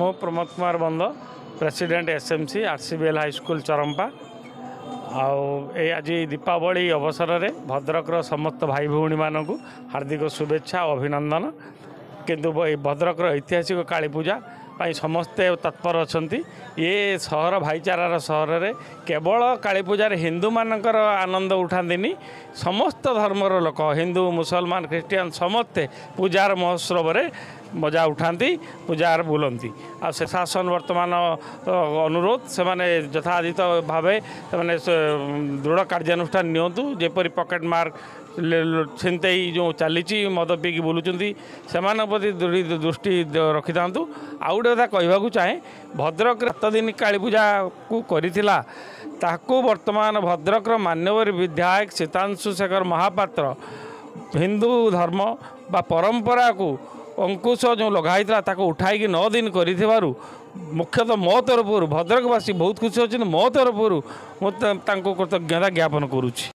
मो प्रमोद कुमार बंद president SMC आरसीबीएल high school Charampa आज दीपावली अवसर में भद्रकर समस्त भाई भौणी मानू हार्दिक शुभेच्छा अभिनंदन। किंतु भद्रकर ऐतिहासिक काली पूजा समस्ते तत्पर अच्छा ये सहर भाईचारार सहर में केवल काली पूजार हिंदू मानकर आनंद उठाती समस्त धर्मर लोक हिंदू मुसलमान ख्रीस्टियान समस्ते पूजार महोत्सव में मजा उठाती पूजार बुलती आ से शासन वर्तमान अनुरोध से माने यथाधित भाव से दृढ़ कार्यानुष्ठान नियंतु जेपरी पॉकेट मार्क छिनते जो चली मद पीकी बुलूँ से प्रति दृष्टि रखी था। आउ गोटे कथा कहवाक चाहे भद्रक 7 दिन काली पूजा को करिथिला ताकू वर्तमान भद्रकर मान्यवर विधायक सीतांशु शेखर महापात्र हिंदू धर्म बा परंपरा को अंकुश जो लगाई ताको उठाई 9 दिन करिथिबारु मुख्यतः मो तरफ भद्रकवासी बहुत खुशी अच्छे मो तरफ कृतज्ञता ज्ञापन करुच्ची।